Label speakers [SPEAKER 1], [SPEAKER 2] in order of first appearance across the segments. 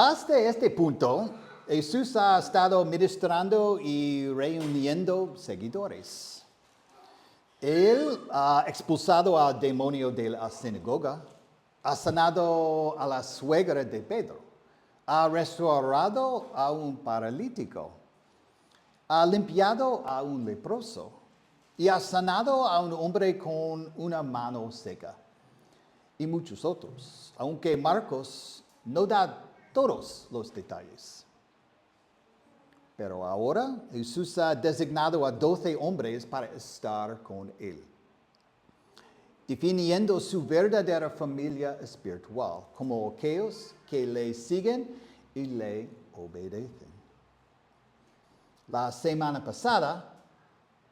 [SPEAKER 1] Hasta este punto, Jesús ha estado ministrando y reuniendo seguidores. Él ha expulsado al demonio de la sinagoga, ha sanado a la suegra de Pedro, ha restaurado a un paralítico, ha limpiado a un leproso y ha sanado a un hombre con una mano seca. Y muchos otros, aunque Marcos no da todos los detalles. Pero ahora Jesús ha designado a 12 hombres para estar con él, definiendo su verdadera familia espiritual como aquellos que le siguen y le obedecen. La semana pasada,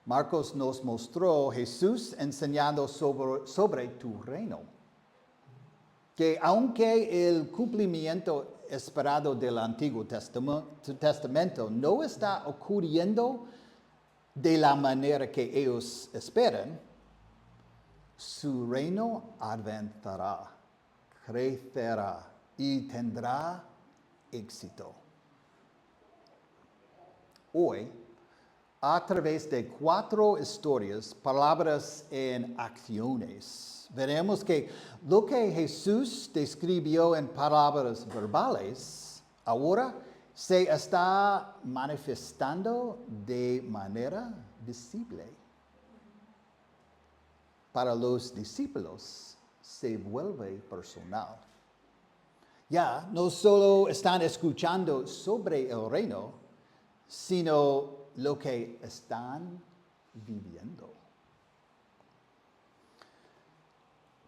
[SPEAKER 1] Marcos nos mostró a Jesús enseñando sobre tu reino, que aunque el cumplimiento esperado del Antiguo Testamento no está ocurriendo de la manera que ellos esperan, su reino avanzará, crecerá y tendrá éxito. Hoy, a través de 4 historias, palabras en acciones, veremos que lo que Jesús describió en palabras verbales, ahora se está manifestando de manera visible. Para los discípulos se vuelve personal. Ya no solo están escuchando sobre el reino, sino lo que están viviendo.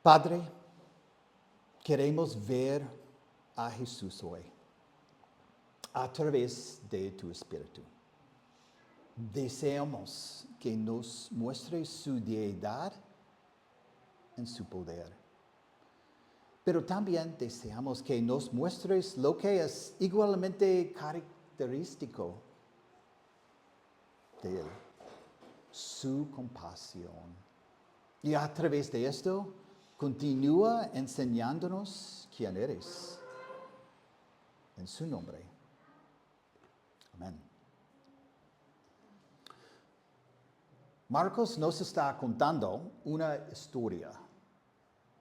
[SPEAKER 1] Padre, queremos ver a Jesús hoy a través de tu Espíritu. Deseamos que nos muestre su deidad en su poder. Pero también deseamos que nos muestres lo que es igualmente característico de Él, su compasión. Y a través de esto, continúa enseñándonos quién eres. En su nombre. Amén. Marcos nos está contando una historia.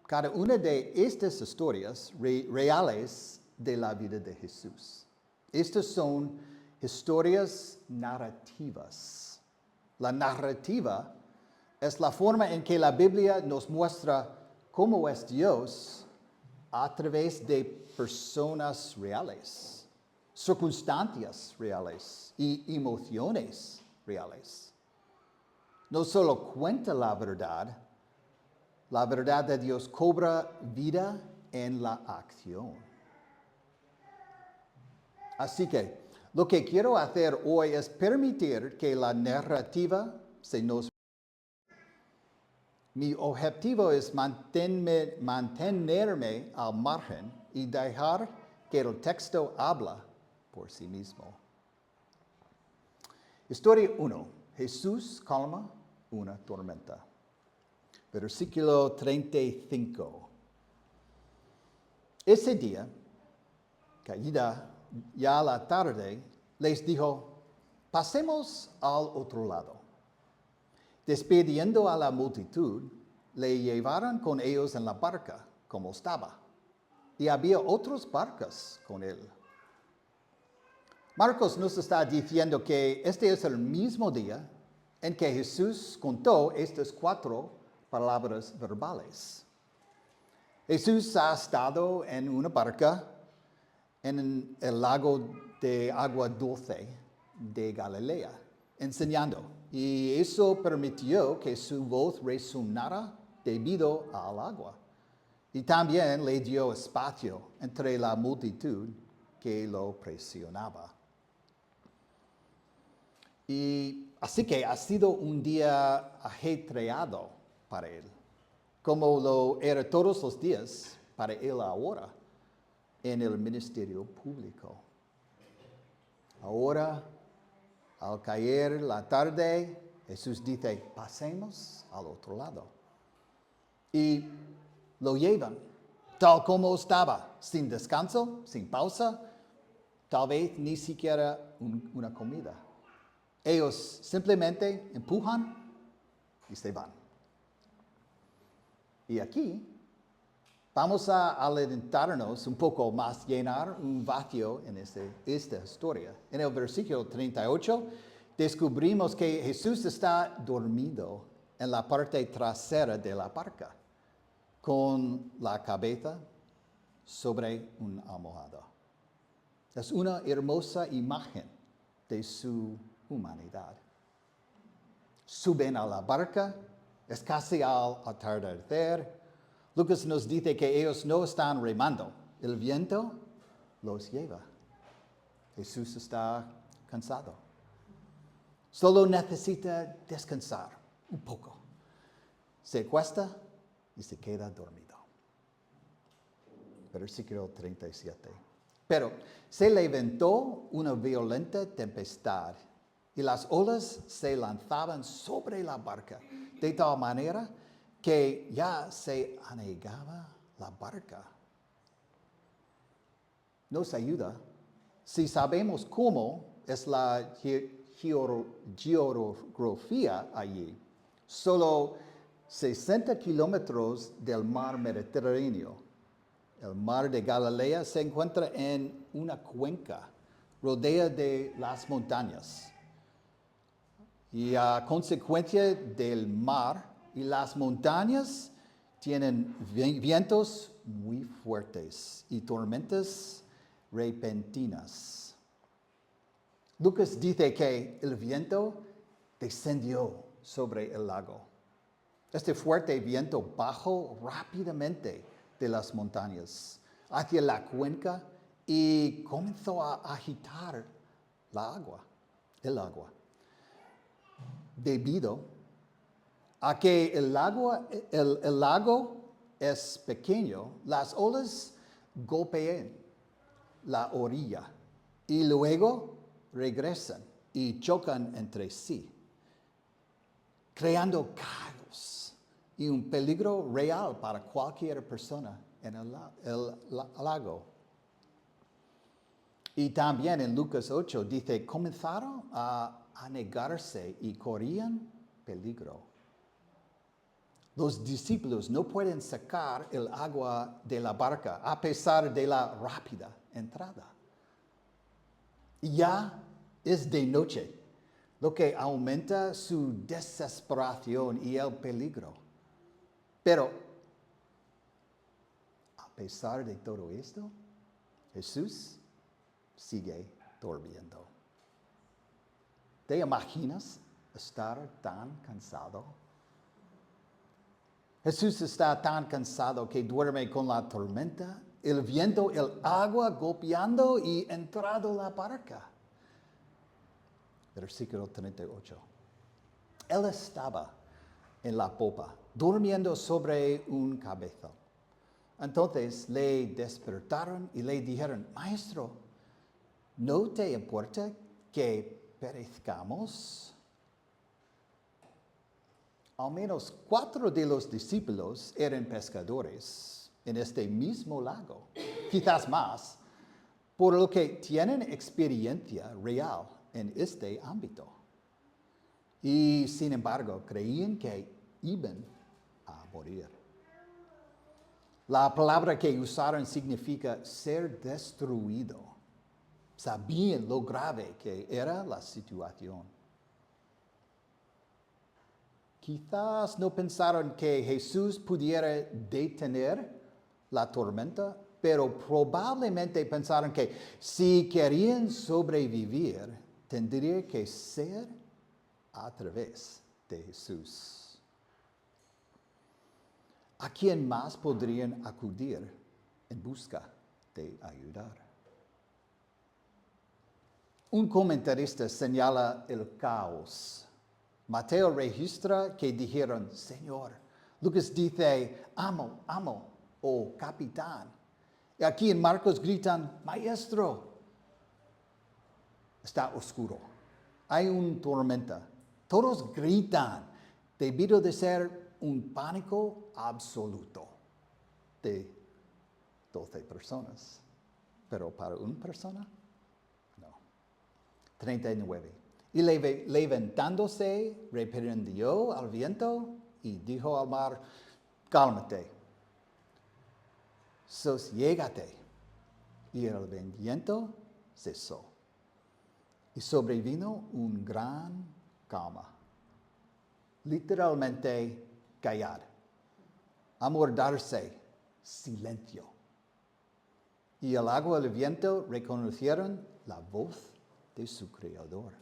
[SPEAKER 1] Cada una de estas historias reales de la vida de Jesús. Estas son historias narrativas. La narrativa es la forma en que la Biblia nos muestra cómo es Dios a través de personas reales, circunstancias reales y emociones reales. No solo cuenta la verdad de Dios cobra vida en la acción. Así que lo que quiero hacer hoy es permitir que la narrativa se nos... Mi objetivo es mantenerme al margen y dejar que el texto habla por sí mismo. Historia 1. Jesús calma una tormenta. Versículo 35. Ese día, caída ya la tarde, les dijo, pasemos al otro lado. Despidiendo a la multitud, le llevaron con ellos en la barca, como estaba. Y había otras barcas con él. Marcos nos está diciendo que este es el mismo día en que Jesús contó estas 4 palabras verbales. Jesús ha estado en una barca en el lago de agua dulce de Galilea, enseñando. Y eso permitió que su voz resonara debido al agua. Y también le dio espacio entre la multitud que lo presionaba. Y así que ha sido un día ajetreado para él, como lo era todos los días para él ahora en el ministerio público. Ahora, al caer la tarde, Jesús dice, pasemos al otro lado. Y lo llevan, tal como estaba, sin descanso, sin pausa, tal vez ni siquiera una comida. Ellos simplemente empujan y se van. Y aquí vamos a alentarnos un poco más, llenar un vacío en esta historia. En el versículo 38 descubrimos que Jesús está dormido en la parte trasera de la barca, con la cabeza sobre un almohada. Es una hermosa imagen de su humanidad. Suben a la barca, es casi al atardecer. Lucas nos dice que ellos no están remando, el viento los lleva. Jesús está cansado. Solo necesita descansar un poco. Se acuesta y se queda dormido. Versículo 37. Pero se levantó una violenta tempestad y las olas se lanzaban sobre la barca, de tal manera que ya se anegaba la barca. Nos ayuda si sabemos cómo es la geografía allí. Solo 60 kilómetros del mar Mediterráneo. El mar de Galilea se encuentra en una cuenca, rodea de las montañas. Y a consecuencia del mar y las montañas tienen vientos muy fuertes y tormentas repentinas. Lucas dice que el viento descendió sobre el lago. Este fuerte viento bajó rápidamente de las montañas hacia la cuenca y comenzó a agitar el agua. Debido a que el lago es pequeño, las olas golpean la orilla y luego regresan y chocan entre sí, creando caos y un peligro real para cualquier persona en el lago. Y también en Lucas 8 dice, comenzaron a anegarse y corrían peligro. Los discípulos no pueden sacar el agua de la barca a pesar de la rápida entrada. Ya es de noche, lo que aumenta su desesperación y el peligro. Pero, a pesar de todo esto, Jesús sigue durmiendo. ¿Te imaginas estar tan cansado? Jesús está tan cansado que duerme con la tormenta, el viento, el agua golpeando y entrando la barca. Versículo 38. Él estaba en la popa, durmiendo sobre un cabezal. Entonces le despertaron y le dijeron, Maestro, ¿no te importa que perezcamos? Al menos 4 de los discípulos eran pescadores en este mismo lago, quizás más, por lo que tienen experiencia real en este ámbito. Y sin embargo, creían que iban a morir. La palabra que usaron significa ser destruido. Sabían lo grave que era la situación. Quizás no pensaron que Jesús pudiera detener la tormenta, pero probablemente pensaron que si querían sobrevivir, tendría que ser a través de Jesús. ¿A quién más podrían acudir en busca de ayudar? Un comentarista señala el caos. Mateo registra que dijeron, Señor. Lucas dice, amo, o capitán. Y aquí en Marcos gritan, Maestro. Está oscuro. Hay una tormenta. Todos gritan debido de ser un pánico absoluto de 12 personas. Pero para una persona, 39. Y levantándose, reprendió al viento y dijo al mar, cálmate, sosiégate. Y el viento cesó. Y sobrevino un gran calma. Literalmente, callar. Amordarse, silencio. Y el agua y el viento reconocieron la voz de su Creador.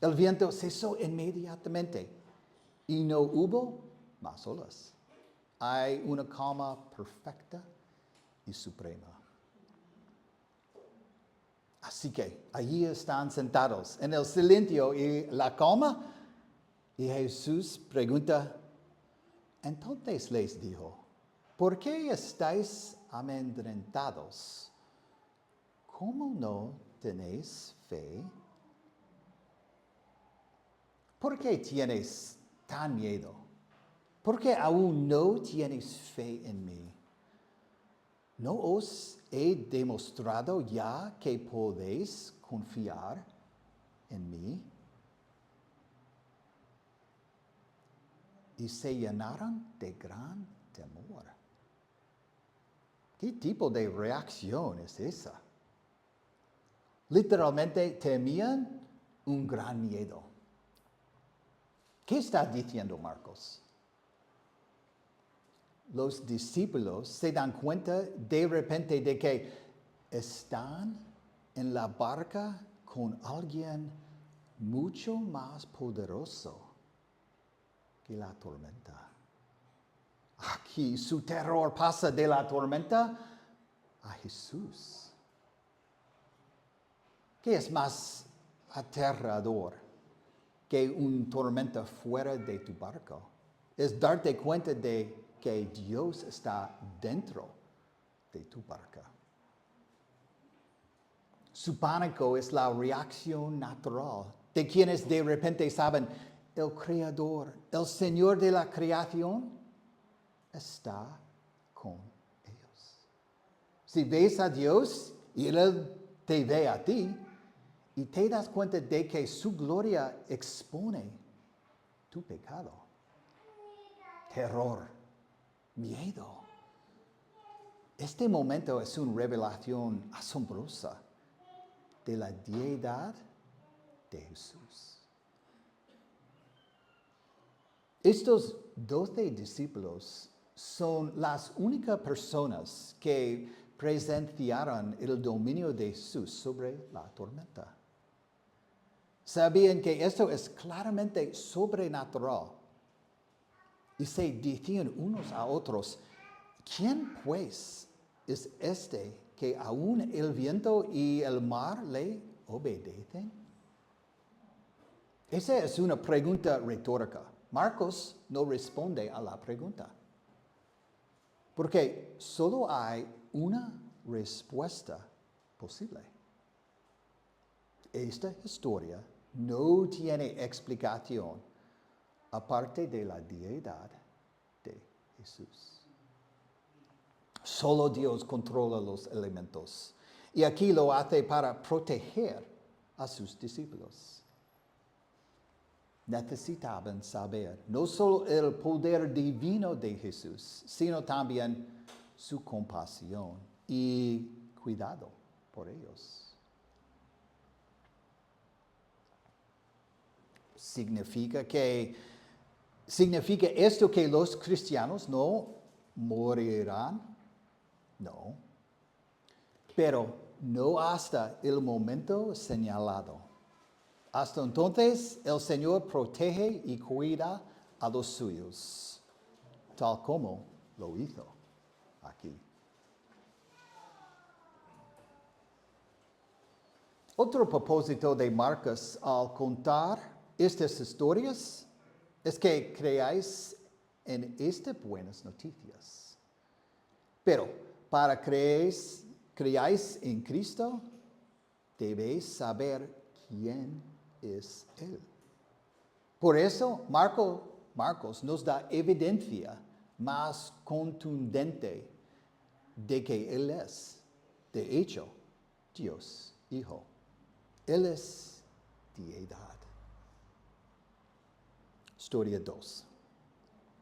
[SPEAKER 1] El viento cesó inmediatamente y no hubo más olas. Hay una calma perfecta y suprema. Así que allí están sentados en el silencio y la calma. Y Jesús pregunta, entonces les dijo, ¿por qué estáis amedrentados? ¿Cómo no tenéis fe? ¿Por qué tienes tan miedo? ¿Por qué aún no tienes fe en mí? ¿No os he demostrado ya que podéis confiar en mí? Y se llenaron de gran temor. ¿Qué tipo de reacción es esa? Literalmente temían un gran miedo. ¿Qué está diciendo Marcos? Los discípulos se dan cuenta de repente de que están en la barca con alguien mucho más poderoso que la tormenta. Aquí su terror pasa de la tormenta a Jesús. ¿Qué es más aterrador que una tormenta fuera de tu barco? Es darte cuenta de que Dios está dentro de tu barca. Su pánico es la reacción natural de quienes de repente saben, el Creador, el Señor de la creación, está con ellos. Si ves a Dios y Él te ve a ti, y te das cuenta de que su gloria expone tu pecado. Terror, miedo. Este momento es una revelación asombrosa de la deidad de Jesús. Estos 12 discípulos son las únicas personas que presenciaron el dominio de Jesús sobre la tormenta. Sabían que esto es claramente sobrenatural. Y se decían unos a otros, ¿quién pues es este que aún el viento y el mar le obedecen? Esa es una pregunta retórica. Marcos no responde a la pregunta. Porque solo hay una respuesta posible. Esta historia no tiene explicación aparte de la deidad de Jesús. Solo Dios controla los elementos. Y aquí lo hace para proteger a sus discípulos. Necesitaban saber no solo el poder divino de Jesús, sino también su compasión y cuidado por ellos. ¿Significa esto que los cristianos no morirán? No. Pero no hasta el momento señalado. Hasta entonces, el Señor protege y cuida a los suyos, tal como lo hizo aquí. Otro propósito de Marcos al contar estas historias es que creáis en estas buenas noticias. Pero para creáis en Cristo, debéis saber quién es Él. Por eso Marcos nos da evidencia más contundente de que Él es, de hecho, Dios Hijo. Él es deidad. Historia 2.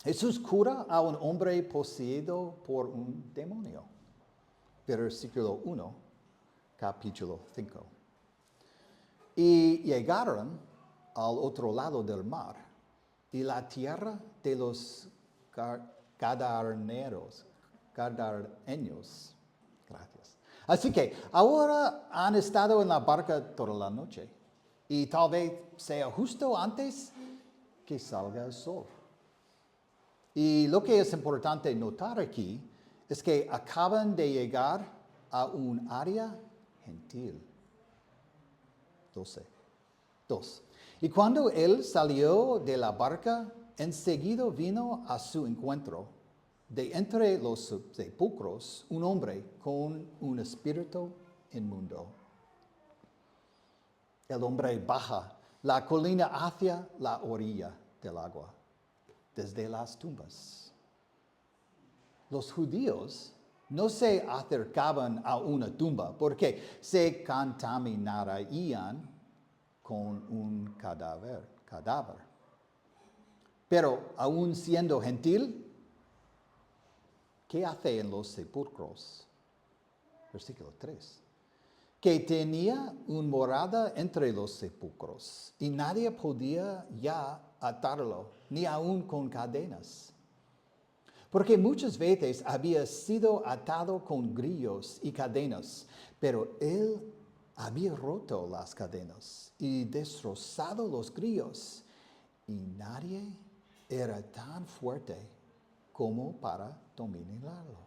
[SPEAKER 1] Jesús cura a un hombre poseído por un demonio. Versículo 1, capítulo 5. Y llegaron al otro lado del mar, y la tierra de los Gadarenos. Gracias. Así que ahora han estado en la barca toda la noche, y tal vez sea justo antes que salga el sol. Y lo que es importante notar aquí es que acaban de llegar a un área gentil. 2. Y cuando él salió de la barca, enseguida vino a su encuentro de entre los sepulcros un hombre con un espíritu inmundo. El hombre baja la colina hacia la orilla del agua, desde las tumbas. Los judíos no se acercaban a una tumba porque se contaminarían con un cadáver. Pero aún siendo gentil, ¿qué hace en los sepulcros? Versículo 3. Que tenía una morada entre los sepulcros y nadie podía ya atarlo, ni aun con cadenas. Porque muchas veces había sido atado con grillos y cadenas, pero él había roto las cadenas y destrozado los grillos, y nadie era tan fuerte como para dominarlo.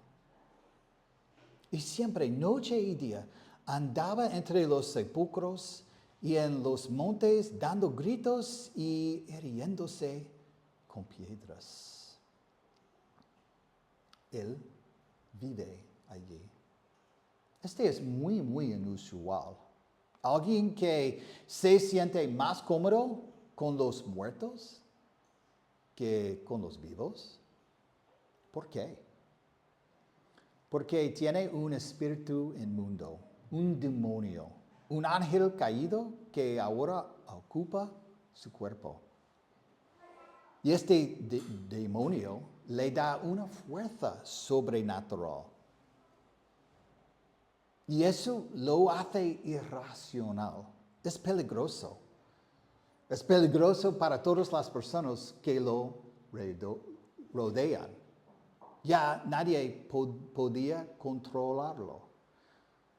[SPEAKER 1] Y siempre, noche y día, andaba entre los sepulcros y en los montes dando gritos y hiriéndose con piedras. Él vive allí. Este es muy, muy inusual. Alguien que se siente más cómodo con los muertos que con los vivos. ¿Por qué? Porque tiene un espíritu inmundo, un demonio, un ángel caído que ahora ocupa su cuerpo. Y este demonio le da una fuerza sobrenatural. Y eso lo hace irracional. Es peligroso. Es peligroso para todas las personas que lo rodean. Ya nadie podía controlarlo.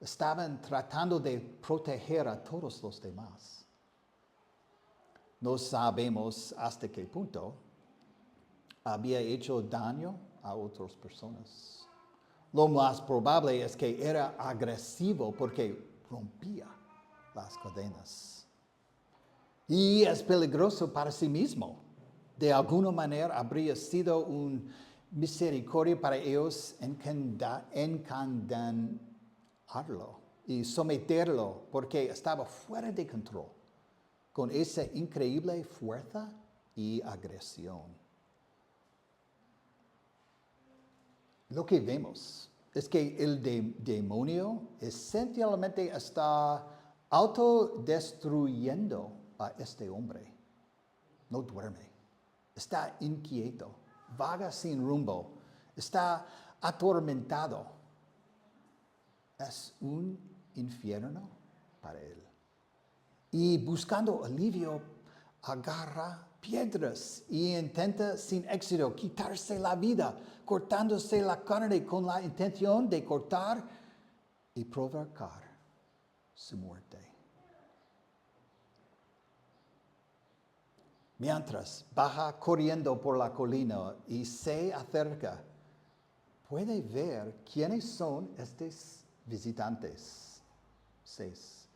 [SPEAKER 1] Estaban tratando de proteger a todos los demás. No sabemos hasta qué punto había hecho daño a otras personas. Lo más probable es que era agresivo porque rompía las cadenas. Y es peligroso para sí mismo. De alguna manera habría sido una misericordia para ellos encadenarlo y someterlo porque estaba fuera de control con esa increíble fuerza y agresión. Lo que vemos es que el demonio esencialmente está autodestruyendo a este hombre. No duerme, está inquieto, vaga sin rumbo, está atormentado. Es un infierno para él. Y buscando alivio, agarra piedras y intenta sin éxito quitarse la vida, cortándose la carne con la intención de cortar y provocar su muerte. Mientras baja corriendo por la colina y se acerca, puede ver quiénes son estos visitantes. 6.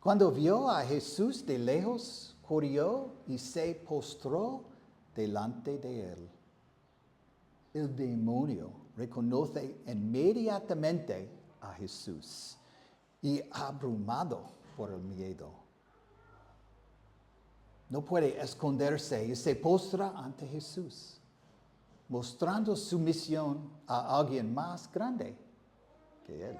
[SPEAKER 1] Cuando vio a Jesús de lejos, corrió y se postró delante de él. El demonio reconoce inmediatamente a Jesús y abrumado por el miedo, no puede esconderse y se postra ante Jesús, mostrando sumisión a alguien más grande que él.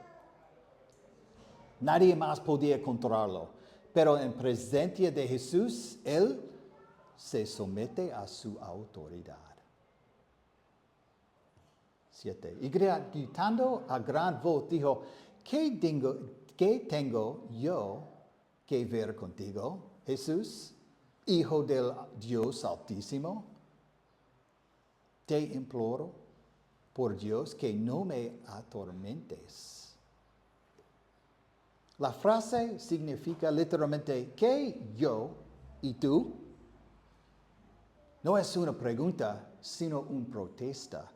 [SPEAKER 1] Nadie más podía controlarlo, pero en presencia de Jesús, él se somete a su autoridad. 7. Y gritando a gran voz dijo, ¿qué tengo yo que ver contigo, Jesús, Hijo del Dios Altísimo? Te imploro, por Dios, que no me atormentes. La frase significa literalmente, ¿qué yo y tú? No es una pregunta, sino una protesta.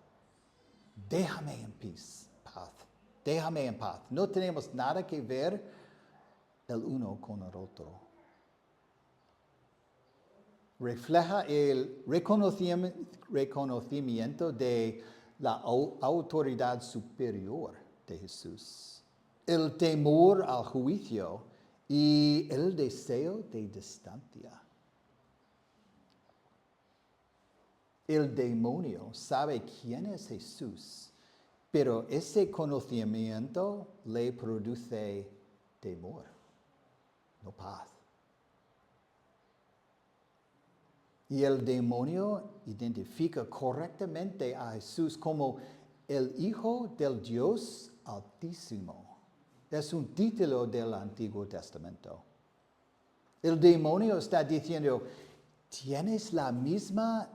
[SPEAKER 1] Déjame en paz. Déjame en paz. No tenemos nada que ver el uno con el otro. Refleja el reconocimiento de la autoridad superior de Jesús, el temor al juicio y el deseo de distancia. El demonio sabe quién es Jesús, pero ese conocimiento le produce temor, no paz. Y el demonio identifica correctamente a Jesús como el Hijo del Dios Altísimo. Es un título del Antiguo Testamento. El demonio está diciendo, tienes la misma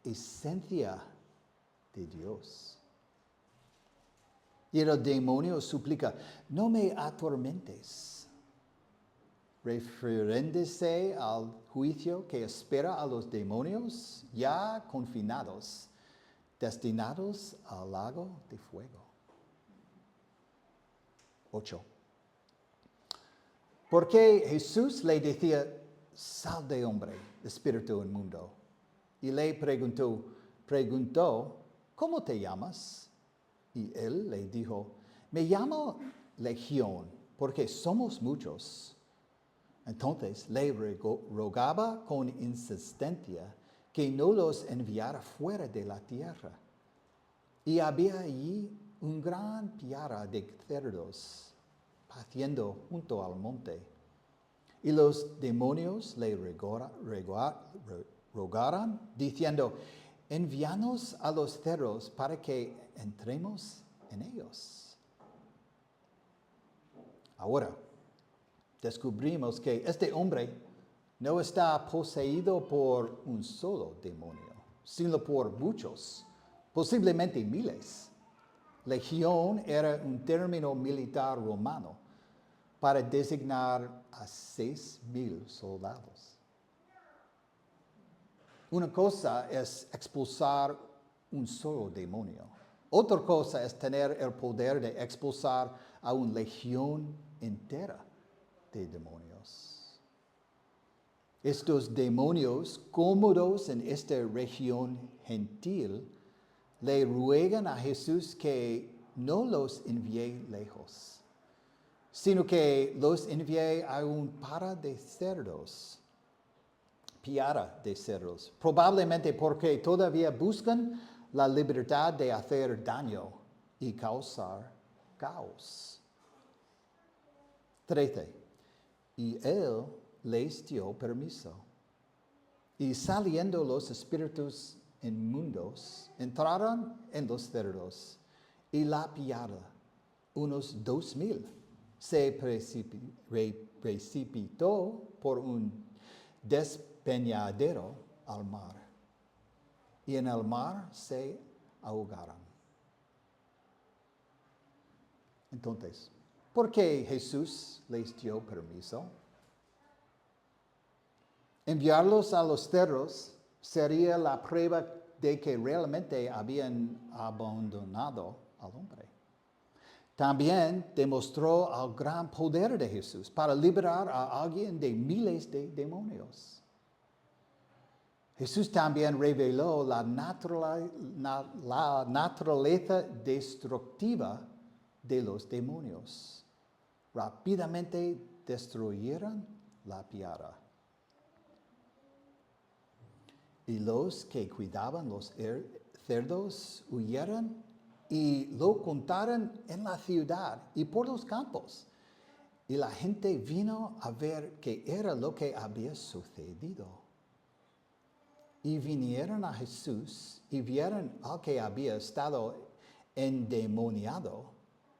[SPEAKER 1] esencia de Dios. Y el demonio suplica, no me atormentes. Refiriéndose al juicio que espera a los demonios ya confinados, destinados al lago de fuego. 8. Porque Jesús le decía, sal de hombre, espíritu inmundo. Y le preguntó, ¿cómo te llamas? Y él le dijo, me llamo Legión, porque somos muchos. Entonces le rogaba con insistencia que no los enviara fuera de la tierra. Y había allí un gran piara de cerdos paciendo junto al monte. Y los demonios le rogaron, diciendo, envíanos a los cerdos para que entremos en ellos. Ahora, descubrimos que este hombre no está poseído por un solo demonio, sino por muchos, posiblemente miles. Legión era un término militar romano para designar a 6,000 soldados. Una cosa es expulsar un solo demonio. Otra cosa es tener el poder de expulsar a una legión entera de demonios. Estos demonios, cómodos en esta región gentil, le ruegan a Jesús que no los envíe lejos, sino que los envíe a un piara de cerdos, probablemente porque todavía buscan la libertad de hacer daño y causar caos. 13. Y él les dio permiso. Y saliendo los espíritus inmundos, entraron en los cerdos, y la piara, unos 2,000, se precipitó por un despeñadero al mar. Y en el mar se ahogaron. Entonces, ¿por qué Jesús les dio permiso? Enviarlos a los cerdos sería la prueba de que realmente habían abandonado al hombre. También demostró el gran poder de Jesús para liberar a alguien de miles de demonios. Jesús también reveló la naturaleza destructiva de los demonios. Rápidamente destruyeron la piara. Y los que cuidaban los cerdos huyeron y lo contaron en la ciudad y por los campos. Y la gente vino a ver qué era lo que había sucedido. Y vinieron a Jesús y vieron al que había estado endemoniado,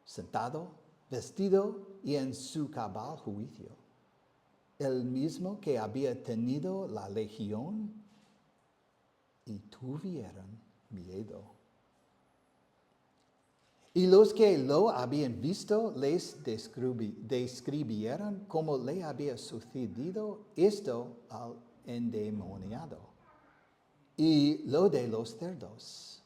[SPEAKER 1] sentado, vestido y en su cabal juicio. El mismo que había tenido la legión, y tuvieron miedo. Y los que lo habían visto les describieron cómo le había sucedido esto al endemoniado. Y lo de los cerdos.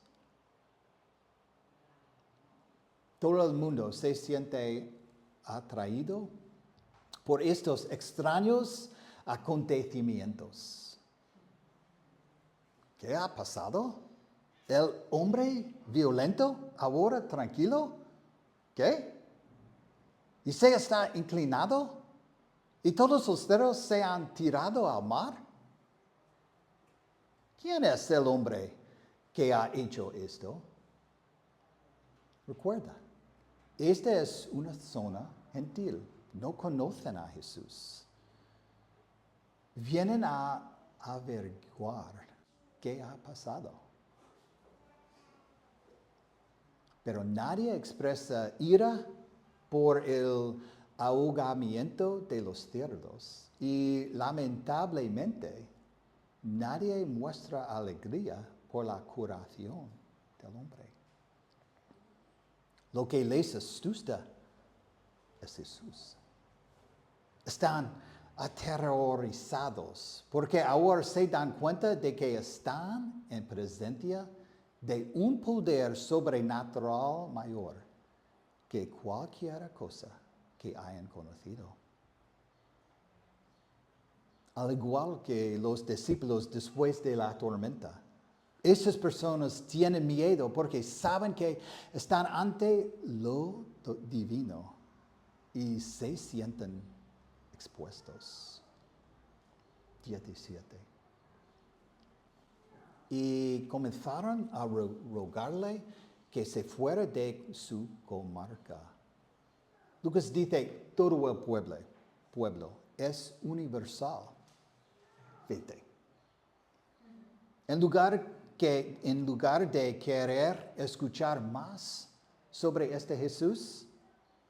[SPEAKER 1] Todo el mundo se siente atraído por estos extraños acontecimientos. ¿Qué ha pasado? ¿El hombre violento ahora tranquilo? ¿Qué? ¿Y se está inclinado? ¿Y todos los cerdos se han tirado al mar? ¿Quién es el hombre que ha hecho esto? Recuerda, esta es una zona gentil. No conocen a Jesús. Vienen a averiguar qué ha pasado. Pero nadie expresa ira por el ahogamiento de los cerdos. Y lamentablemente, nadie muestra alegría por la curación del hombre. Lo que les asusta es Jesús. Están aterrorizados porque ahora se dan cuenta de que están en presencia de un poder sobrenatural mayor que cualquier cosa que hayan conocido. Al igual que los discípulos después de la tormenta, esas personas tienen miedo porque saben que están ante lo divino y se sienten expuestos. 17. Y comenzaron a rogarle que se fuera de su comarca. Lucas dice, todo el pueblo es universal. Vete. En lugar de querer escuchar más sobre este Jesús,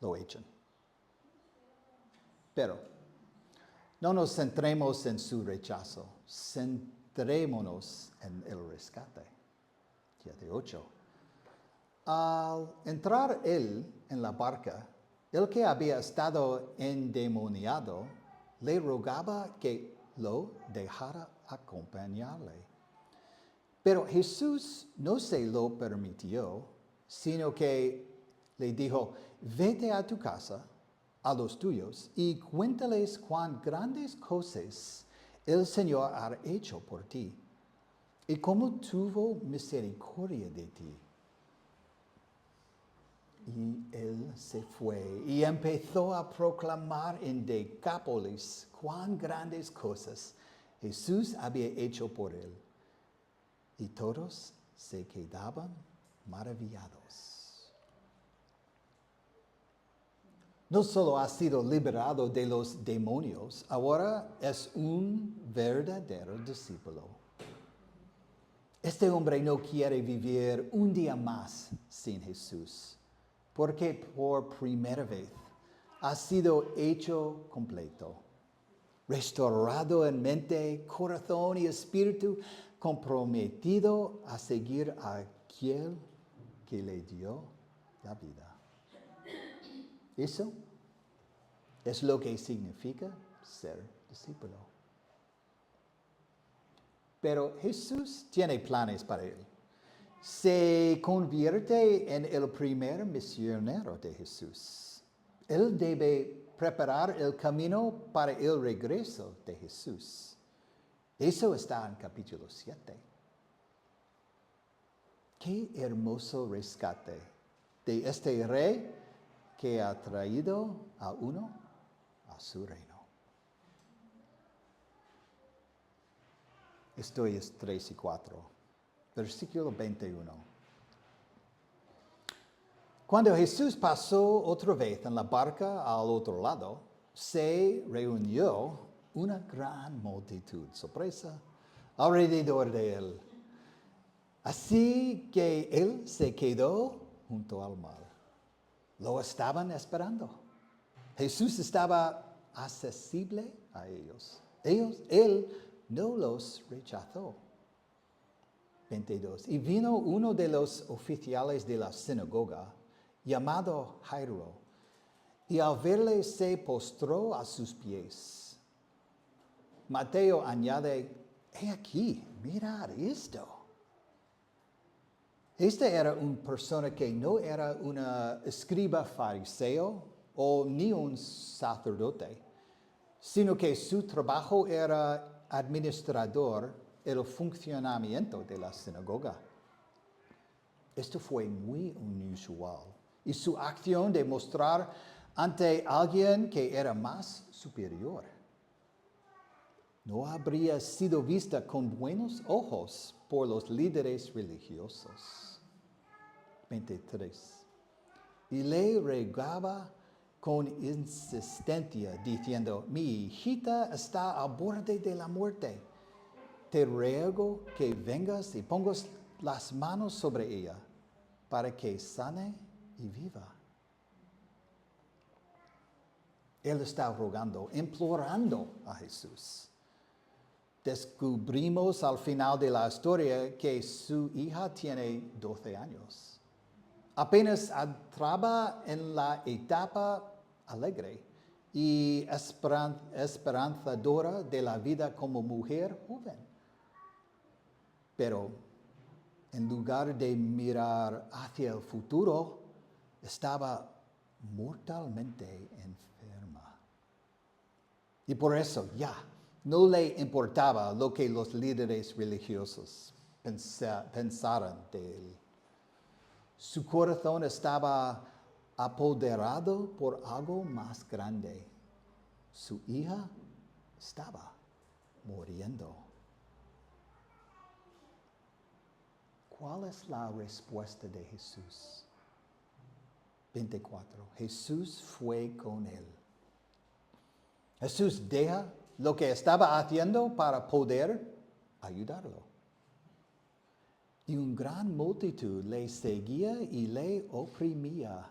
[SPEAKER 1] lo echan. Pero no nos centremos en su rechazo. Centrémonos en el rescate. 7:8. Al entrar él en la barca, el que había estado endemoniado le rogaba que lo dejara acompañarle. Pero Jesús no se lo permitió, sino que le dijo, vete a tu casa, a los tuyos, y cuéntales cuán grandes cosas el Señor ha hecho por ti, y cómo tuvo misericordia de ti. Y él se fue y empezó a proclamar en Decápolis cuán grandes cosas Jesús había hecho por él. Y todos se quedaban maravillados. No solo ha sido liberado de los demonios, ahora es un verdadero discípulo. Este hombre no quiere vivir un día más sin Jesús, porque por primera vez ha sido hecho completo, restaurado en mente, corazón y espíritu, comprometido a seguir a aquel que le dio la vida. Eso es lo que significa ser discípulo. Pero Jesús tiene planes para él. Se convierte en el primer misionero de Jesús. Él debe preparar el camino para el regreso de Jesús. Eso está en capítulo 7. Qué hermoso rescate de este rey que ha traído a uno a su reino. Esto es 3 y 4. Versículo 21. Cuando Jesús pasó otra vez en la barca al otro lado, se reunió una gran multitud, sorpresa, alrededor de él. Así que él se quedó junto al mar. Lo estaban esperando. Jesús estaba accesible a ellos. Él no los rechazó. 22. Y vino uno de los oficiales de la sinagoga, llamado Jairo, y al verle se postró a sus pies. Mateo añade, he aquí, mirad esto. Este era una persona que no era una escriba fariseo o ni un sacerdote, sino que su trabajo era administrador el funcionamiento de la sinagoga. Esto fue muy inusual y su acción de mostrar ante alguien que era más superior no habría sido vista con buenos ojos por los líderes religiosos. 23. Y le rogaba con insistencia, diciendo, mi hijita está al borde de la muerte. Te ruego que vengas y pongas las manos sobre ella para que sane y viva. Él está rogando, implorando a Jesús. Descubrimos al final de la historia que su hija tiene 12 años. Apenas entraba en la etapa alegre y esperanzadora de la vida como mujer joven. Pero en lugar de mirar hacia el futuro, estaba mortalmente enferma. Y por eso ya no le importaba lo que los líderes religiosos pensaran de él. Su corazón estaba apoderado por algo más grande. Su hija estaba muriendo. ¿Cuál es la respuesta de Jesús? 24. Jesús fue con él. Jesús deja lo que estaba haciendo para poder ayudarlo. Y una gran multitud le seguía y le oprimía.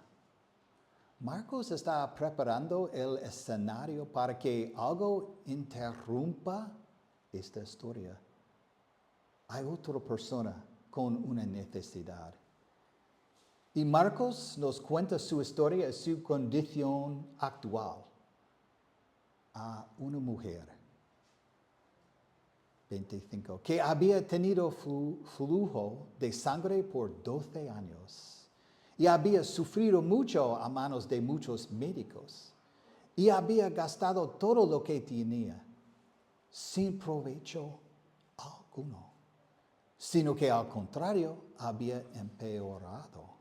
[SPEAKER 1] Marcos está preparando el escenario para que algo interrumpa esta historia. Hay otra persona con una necesidad. Y Marcos nos cuenta su historia y su condición actual. A una mujer, 25, que había tenido flujo de sangre por 12 años y había sufrido mucho a manos de muchos médicos y había gastado todo lo que tenía sin provecho alguno, sino que al contrario había empeorado.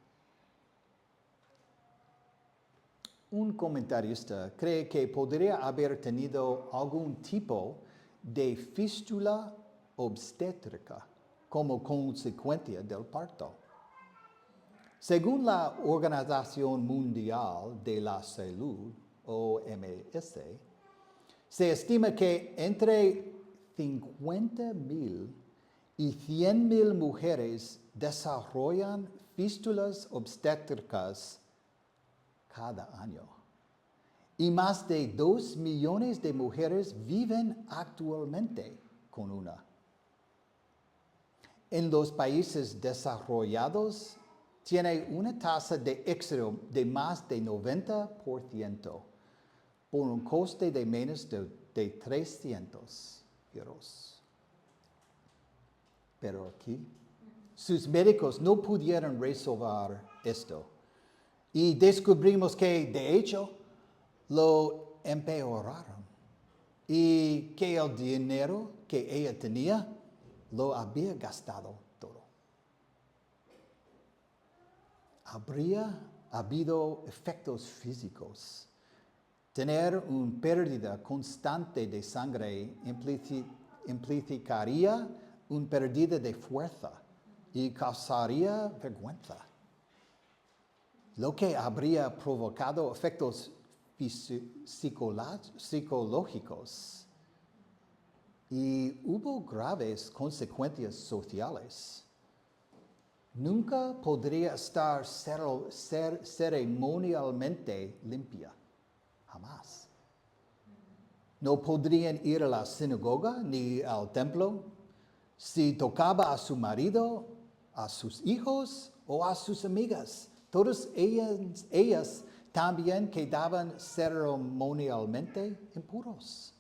[SPEAKER 1] Un comentarista cree que podría haber tenido algún tipo de fístula obstétrica como consecuencia del parto. Según la Organización Mundial de la Salud, OMS, se estima que entre 50,000 y 100,000 mujeres desarrollan fístulas obstétricas cada año. Y más de 2 millones de mujeres viven actualmente con una. En los países desarrollados, tiene una tasa de éxito de más de 90% por un coste de menos de 300 euros. Pero aquí, sus médicos no pudieron resolver esto. Y descubrimos que, de hecho, lo empeoraron. Y que el dinero que ella tenía lo había gastado todo. Habría habido efectos físicos. Tener una pérdida constante de sangre implicaría una pérdida de fuerza y causaría vergüenza. lo que habría provocado efectos psicológicos y hubo graves consecuencias sociales. Nunca podría estar ceremonialmente limpia, jamás. No podrían ir a la sinagoga ni al templo. Si tocaba a su marido, a sus hijos o a sus amigas, todas ellas también quedaban ceremonialmente impuros.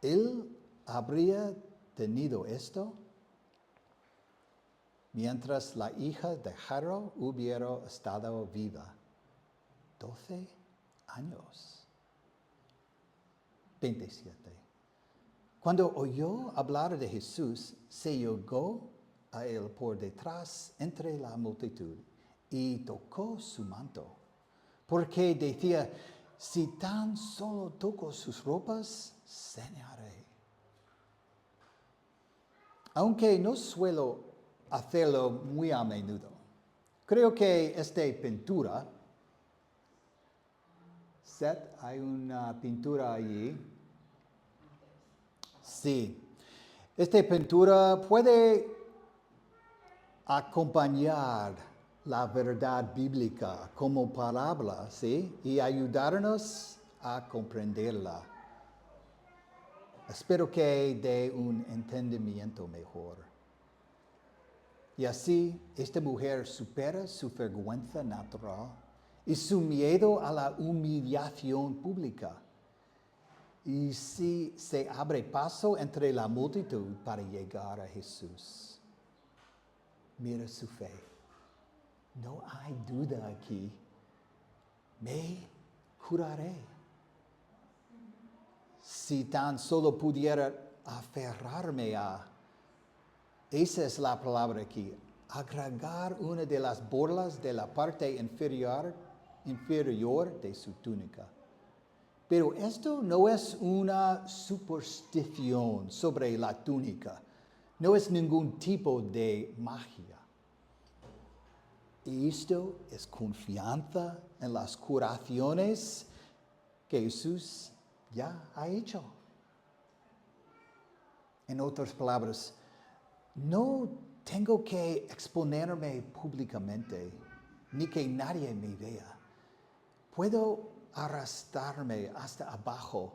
[SPEAKER 1] Él habría tenido esto mientras la hija de Jairo hubiera estado viva. 12 años. 27. Cuando oyó hablar de Jesús, se llegó a él por detrás entre la multitud y tocó su manto, porque decía, si tan solo toco sus ropas, sanaré. Aunque no suelo hacerlo muy a menudo, creo que esta pintura, Seth, hay una pintura allí. Sí, esta pintura puede acompañar la verdad bíblica como palabra, ¿sí? Y ayudarnos a comprenderla. Espero que dé un entendimiento mejor. Y así, esta mujer supera su vergüenza natural y su miedo a la humillación pública. Y sí, se abre paso entre la multitud para llegar a Jesús. Mira su fe. No hay duda aquí. Me curaré. Si tan solo pudiera aferrarme a, esa es la palabra aquí, agregar una de las borlas de la parte inferior de su túnica. Pero esto no es una superstición sobre la túnica. No es ningún tipo de magia. Esto es confianza en las curaciones que Jesús ya ha hecho. En otras palabras, no tengo que exponerme públicamente, ni que nadie me vea. Puedo arrastrarme hasta abajo,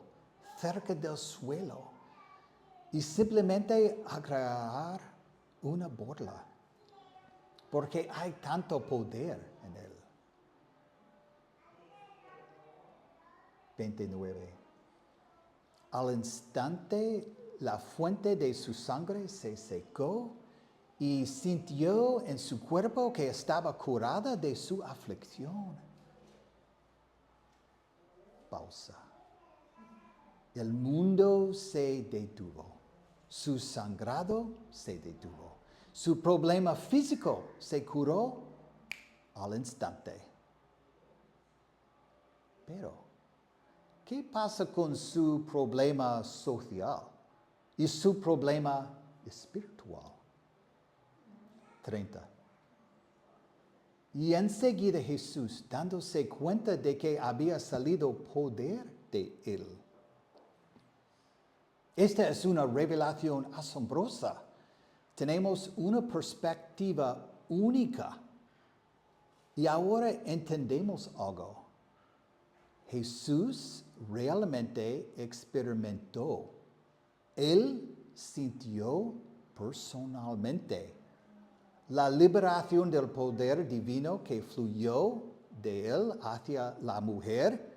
[SPEAKER 1] cerca del suelo, y simplemente agregar una borla, porque hay tanto poder en él. 29. Al instante, la fuente de su sangre se secó y sintió en su cuerpo que estaba curada de su aflicción. Pausa. El mundo se detuvo. Su sangrado se detuvo. Su problema físico se curó al instante. Pero, ¿qué pasa con su problema social y su problema espiritual? 30. Y enseguida Jesús, dándose cuenta de que había salido poder de él. Esta es una revelación asombrosa. Tenemos una perspectiva única. Y ahora entendemos algo. Jesús realmente experimentó. Él sintió personalmente la liberación del poder divino que fluyó de él hacia la mujer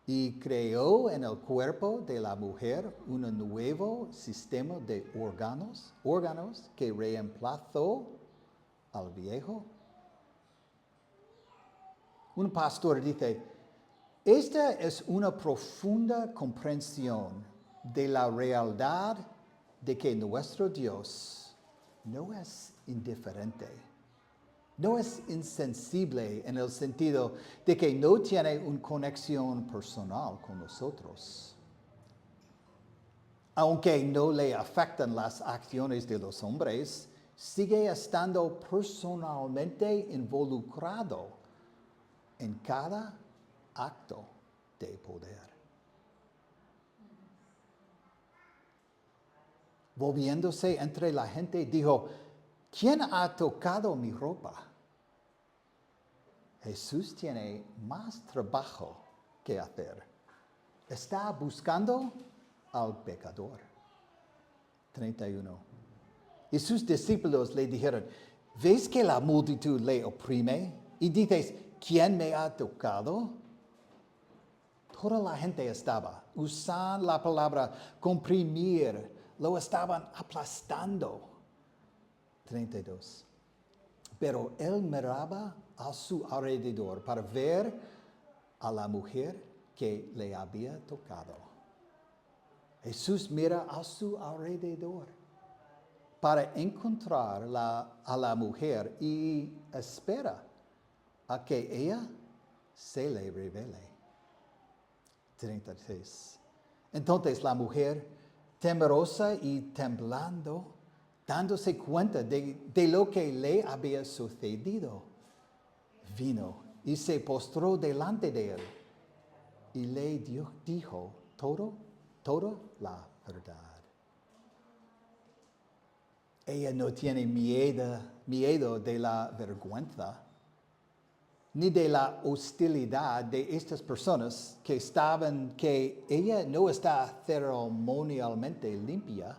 [SPEAKER 1] y creó en el cuerpo de la mujer un nuevo sistema de órganos que reemplazó al viejo. Un pastor dice, esta es una profunda comprensión de la realidad de que nuestro Dios no es indiferente, no es insensible en el sentido de que no tiene una conexión personal con nosotros. Aunque no le afectan las acciones de los hombres, sigue estando personalmente involucrado en cada acto de poder. Volviéndose entre la gente, dijo, ¿quién ha tocado mi ropa? Jesús tiene más trabajo que hacer. Está buscando al pecador. 31. Y sus discípulos le dijeron, ¿ves que la multitud le oprime? Y dices, ¿quién me ha tocado? Toda la gente estaba usando la palabra comprimir, lo estaban aplastando. 32. Pero él miraba a su alrededor para ver a la mujer que le había tocado. Jesús mira a su alrededor para encontrar a la mujer y espera a que ella se le revele. 36. Entonces la mujer, temerosa y temblando, dándose cuenta de lo que le había sucedido, vino y se postró delante de él y le dijo todo la verdad. Ella no tiene miedo de la vergüenza ni de la hostilidad de estas personas que ella no está ceremonialmente limpia,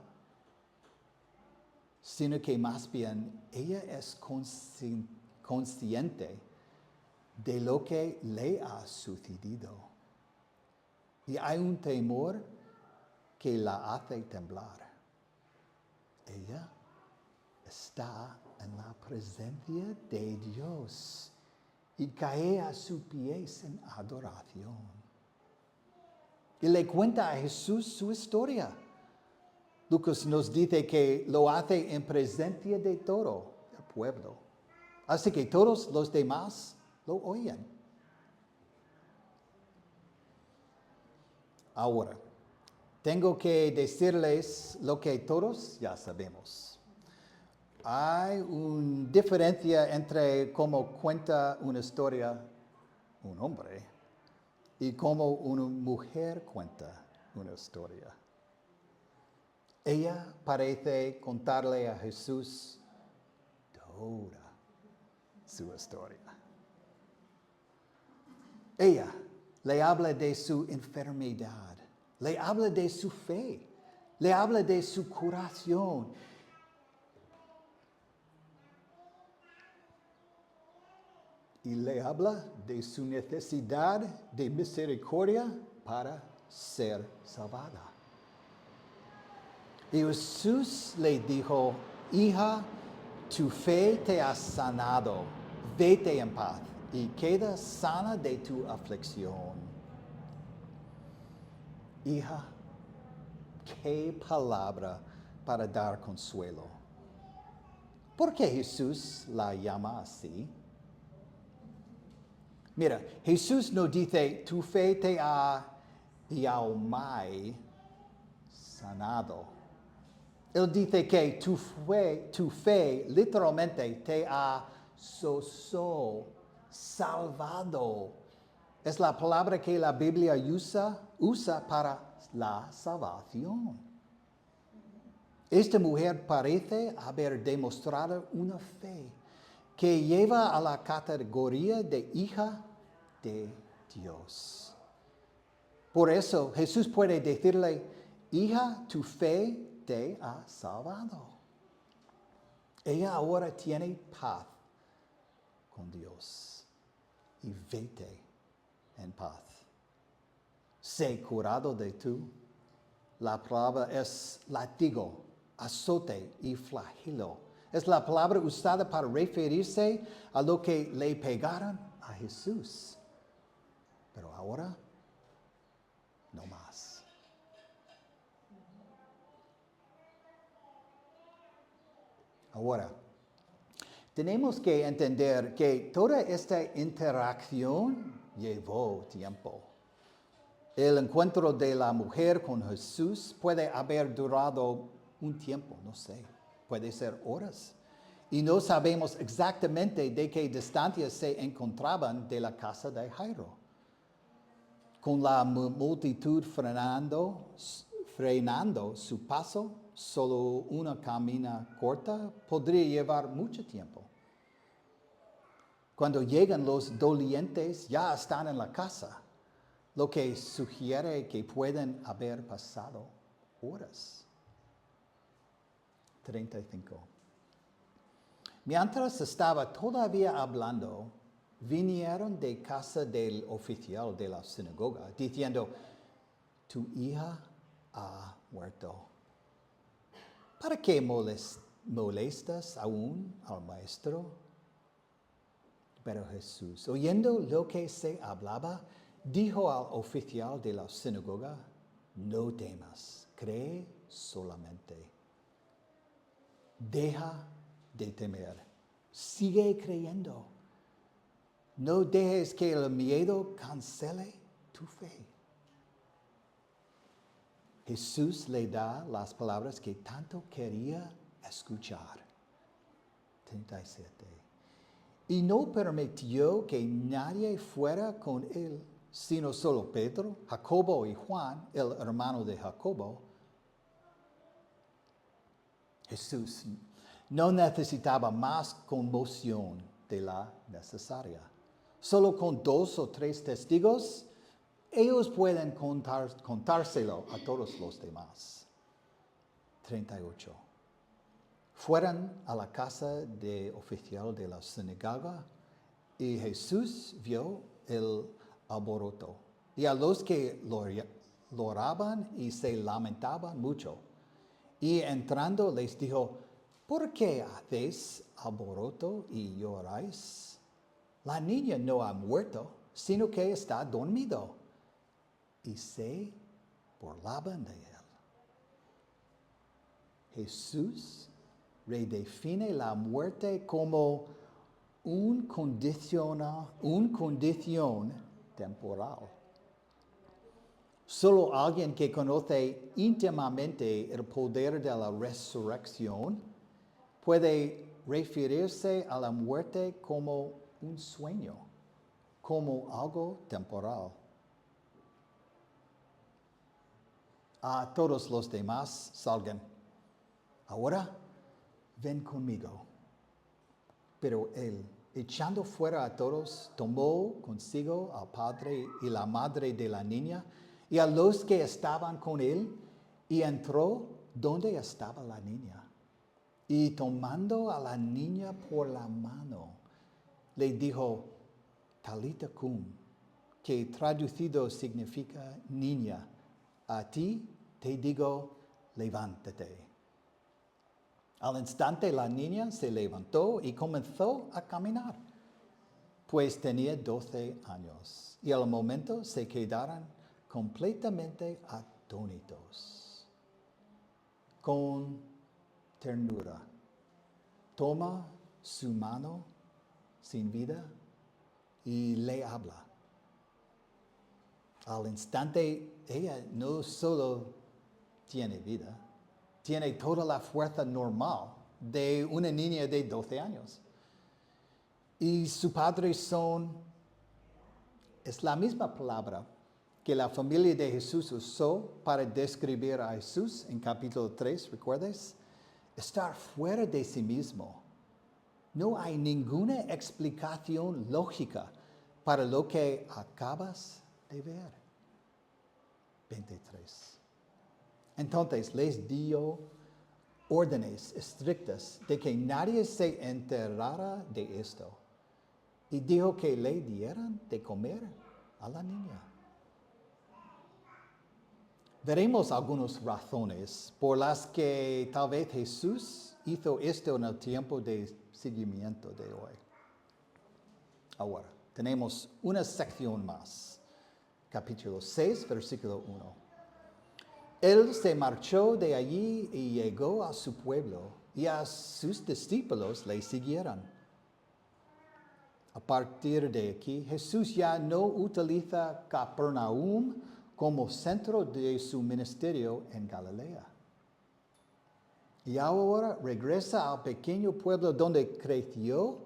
[SPEAKER 1] sino que más bien ella es consciente de lo que le ha sucedido. Y hay un temor que la hace temblar. Ella está en la presencia de Dios y cae a sus pies en adoración. Y le cuenta a Jesús su historia. Lucas nos dice que lo hace en presencia de todo el pueblo. Así que todos los demás lo oyen. Ahora, tengo que decirles lo que todos ya sabemos. Hay una diferencia entre cómo cuenta una historia un hombre y cómo una mujer cuenta una historia. Ella parece contarle a Jesús toda su historia. Ella le habla de su enfermedad, le habla de su fe, le habla de su curación. Y le habla de su necesidad de misericordia para ser salvada. Y Jesús le dijo, hija, tu fe te ha sanado, vete en paz y queda sana de tu aflicción. Hija, qué palabra para dar consuelo. ¿Por qué Jesús la llama así? Mira, Jesús no dice, tu fe te ha sanado. Él dice que tu fe literalmente te ha salvado. Es la palabra que la Biblia usa para la salvación. Esta mujer parece haber demostrado una fe que lleva a la categoría de hija de Dios. Por eso Jesús puede decirle, hija, tu fe te ha salvado. Ella ahora tiene paz con Dios y vete en paz. Sé curado de tú. La palabra es látigo, azote y flagelo. Es la palabra usada para referirse a lo que le pegaron a Jesús. Pero ahora, no más. Ahora, tenemos que entender que toda esta interacción llevó tiempo. El encuentro de la mujer con Jesús puede haber durado un tiempo, no sé, puede ser horas, y no sabemos exactamente de qué distancia se encontraban de la casa de Jairo. Con la multitud frenando su paso, solo una camina corta podría llevar mucho tiempo. Cuando llegan los dolientes, ya están en la casa, lo que sugiere que pueden haber pasado horas. 35. Mientras estaba todavía hablando, vinieron de casa del oficial de la sinagoga, diciendo, tu hija ha muerto. ¿Para qué molestas aún al maestro? Pero Jesús, oyendo lo que se hablaba, dijo al oficial de la sinagoga, no temas, cree solamente. Deja de temer, sigue creyendo. No dejes que el miedo cancele tu fe. Jesús le da las palabras que tanto quería escuchar. 37. Y no permitió que nadie fuera con él, sino solo Pedro, Jacobo y Juan, el hermano de Jacobo. Jesús no necesitaba más conmoción de la necesaria. Solo con 2 o 3 testigos, ellos pueden contárselo a todos los demás. 38. Fueron a la casa del oficial de la sinagoga y Jesús vio el alboroto y a los que lo oraban y se lamentaban mucho. Y entrando les dijo, ¿por qué hacéis alboroto y lloráis? La niña no ha muerto, sino que está dormido. Y se burlaban de él. Jesús redefine la muerte como una condición temporal. Solo alguien que conoce íntimamente el poder de la resurrección puede referirse a la muerte como un sueño, como algo temporal. A todos los demás salgan. Ahora, ven conmigo. Pero él, echando fuera a todos, tomó consigo al padre y la madre de la niña y a los que estaban con él, y entró donde estaba la niña. Y tomando a la niña por la mano, le dijo, Talita cum, que traducido significa niña, a ti te digo, levántate. Al instante la niña se levantó y comenzó a caminar, pues tenía 12 años. Y al momento se quedaron completamente atónitos. Con ternura, toma su mano sin vida y le habla. Al instante ella no solo tiene vida, tiene toda la fuerza normal de una niña de 12 años. Y su padre es la misma palabra que la familia de Jesús usó para describir a Jesús en capítulo 3, ¿recuerdas? Estar fuera de sí mismo. No hay ninguna explicación lógica para lo que acabas de ver. 23. Entonces les dio órdenes estrictas de que nadie se enterara de esto. Y dijo que le dieran de comer a la niña. Veremos algunas razones por las que tal vez Jesús hizo esto en el tiempo de seguimiento de hoy. Ahora, tenemos una sección más. Capítulo 6, versículo 1. Él se marchó de allí y llegó a su pueblo, y a sus discípulos le siguieron. A partir de aquí, Jesús ya no utiliza Capernaum como centro de su ministerio en Galilea. Y ahora regresa al pequeño pueblo donde creció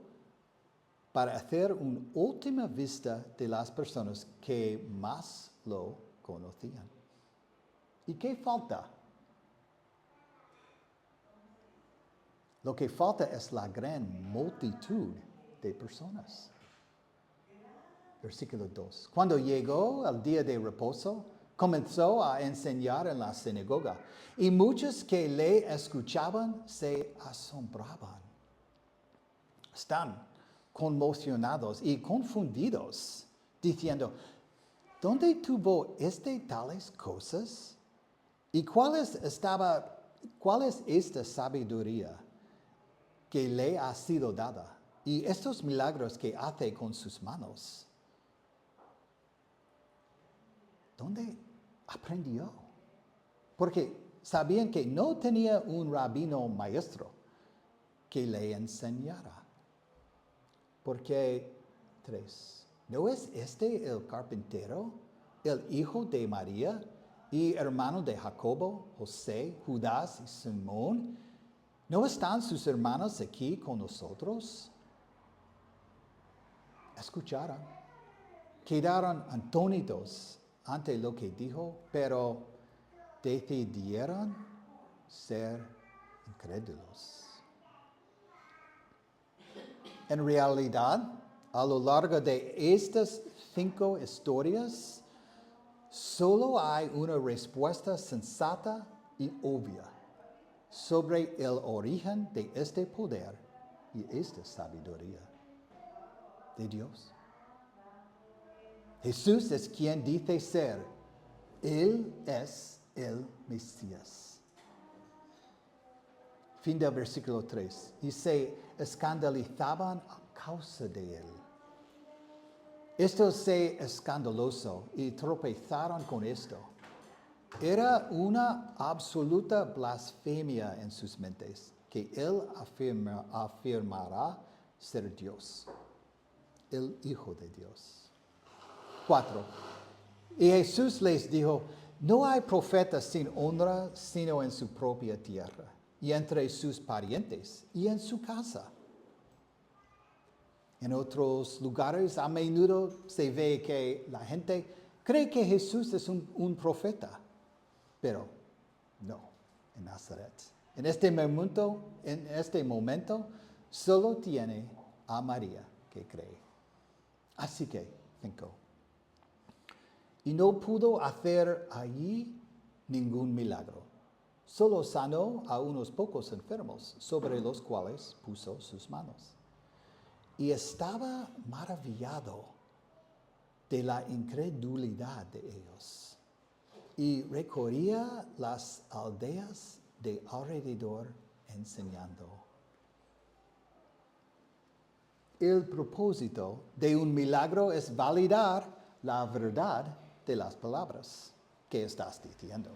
[SPEAKER 1] para hacer una última vista de las personas que más lo conocían. ¿Y qué falta? Lo que falta es la gran multitud de personas. Versículo 2. Cuando llegó el día de reposo, comenzó a enseñar en la sinagoga, y muchos que le escuchaban se asombraban. Están conmocionados y confundidos, diciendo, ¿dónde tuvo tales cosas? ¿Y cuál es esta sabiduría que le ha sido dada? Y estos milagros que hace con sus manos, ¿dónde aprendió? Porque sabían que no tenía un rabino maestro que le enseñara. Porque 3. ¿No es el carpintero, el hijo de María y hermano de Jacobo, José, Judas y Simón? ¿No están sus hermanos aquí con nosotros? Escucharon, quedaron atónitos ante lo que dijo, pero decidieron ser incrédulos. En realidad, a lo largo de estas 5 historias, solo hay una respuesta sensata y obvia sobre el origen de este poder y esta sabiduría de Dios. Jesús es quien dice ser. Él es el Mesías. Fin del versículo 3. Y se escandalizaban a causa de él. Esto se escandaloso y tropezaron con esto. Era una absoluta blasfemia en sus mentes que él afirmará ser Dios, el Hijo de Dios. 4. Y Jesús les dijo, no hay profeta sin honra sino en su propia tierra y entre sus parientes y en su casa. En otros lugares a menudo se ve que la gente cree que Jesús es un profeta, pero no, en Nazaret. En este momento, solo tiene a María que cree. Así que, 5. Y no pudo hacer allí ningún milagro. Solo sanó a unos pocos enfermos, sobre los cuales puso sus manos. Y estaba maravillado de la incredulidad de ellos. Y recorría las aldeas de alrededor enseñando. El propósito de un milagro es validar la verdad de las palabras que estás diciendo.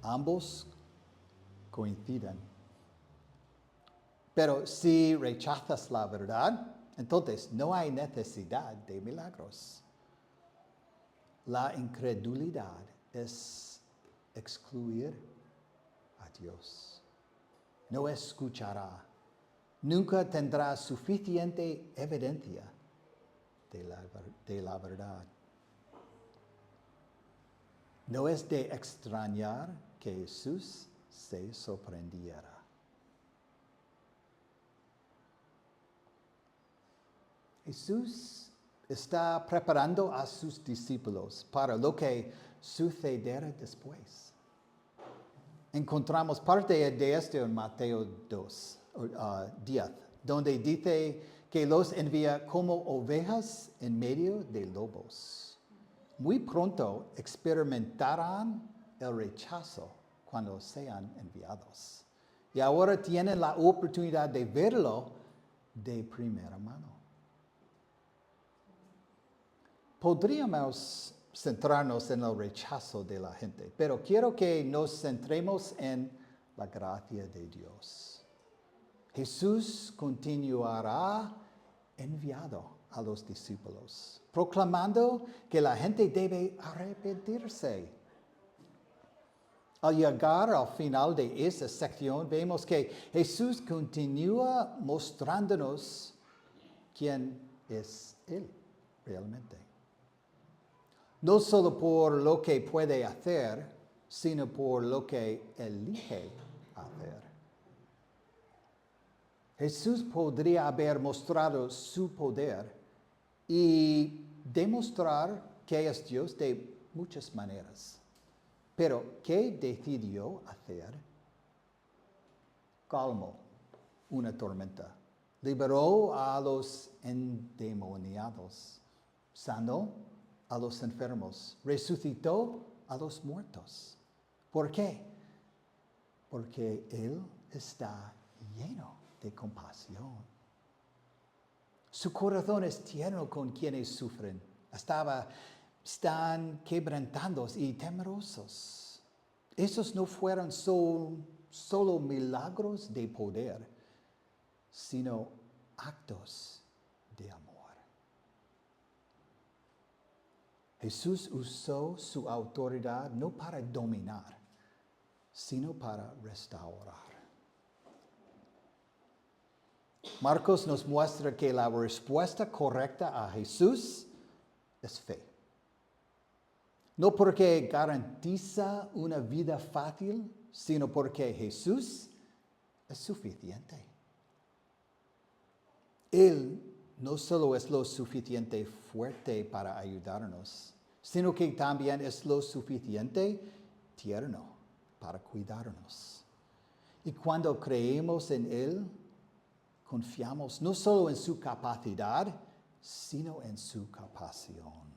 [SPEAKER 1] Ambos coinciden. Pero si rechazas la verdad, entonces no hay necesidad de milagros. La incredulidad es excluir a Dios. No escuchará. Nunca tendrá suficiente evidencia de la verdad. No es de extrañar que Jesús se sorprendiera. Jesús está preparando a sus discípulos para lo que sucederá después. Encontramos parte de esto en Mateo 10, donde dice que los envía como ovejas en medio de lobos. Muy pronto experimentarán el rechazo cuando sean enviados. Y ahora tienen la oportunidad de verlo de primera mano. Podríamos centrarnos en el rechazo de la gente, pero quiero que nos centremos en la gracia de Dios. Jesús continuará enviado a los discípulos, proclamando que la gente debe arrepentirse. Al llegar al final de esta sección, vemos que Jesús continúa mostrándonos quién es Él realmente. No solo por lo que puede hacer, sino por lo que elige hacer. Jesús podría haber mostrado su poder y demostrar que es Dios de muchas maneras. Pero, ¿qué decidió hacer? Calmó una tormenta. Liberó a los endemoniados. Sanó a los enfermos. Resucitó a los muertos. ¿Por qué? Porque Él está lleno de compasión. Su corazón es tierno con quienes sufren. Están quebrantados y temerosos. Esos no fueron solo milagros de poder, sino actos de amor. Jesús usó su autoridad no para dominar, sino para restaurar. Marcos nos muestra que la respuesta correcta a Jesús es fe. No porque garantiza una vida fácil, sino porque Jesús es suficiente. Él no solo es lo suficiente fuerte para ayudarnos, sino que también es lo suficiente tierno para cuidarnos. Y cuando creemos en Él, confiamos no solo en su capacidad, sino en su compasión.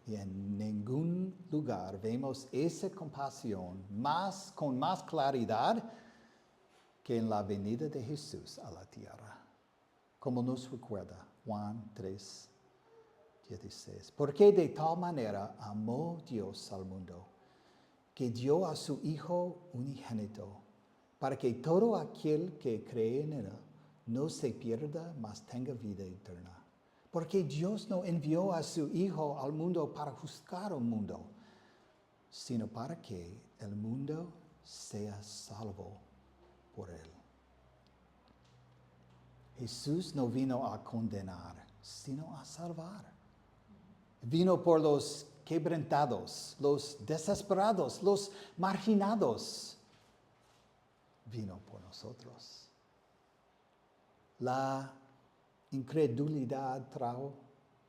[SPEAKER 1] Y en ningún lugar vemos esa compasión con más claridad que en la venida de Jesús a la tierra. Como nos recuerda Juan 3:16. Porque de tal manera amó Dios al mundo, que dio a su Hijo unigénito, para que todo aquel que cree en Él no se pierda, mas tenga vida eterna. Porque Dios no envió a su Hijo al mundo para juzgar al mundo, sino para que el mundo sea salvo por Él. Jesús no vino a condenar, sino a salvar. Vino por los quebrantados, los desesperados, los marginados. Vino por nosotros. La incredulidad trajo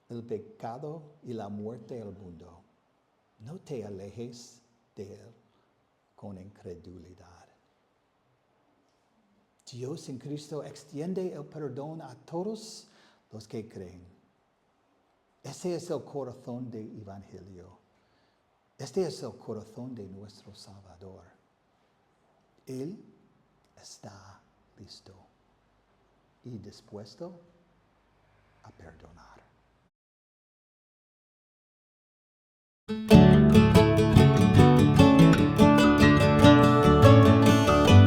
[SPEAKER 1] el pecado y la muerte al mundo. No te alejes de Él con incredulidad. Dios en Cristo extiende el perdón a todos los que creen. Ese es el corazón del Evangelio. Este es el corazón de nuestro Salvador. Él está listo y dispuesto a perdonar.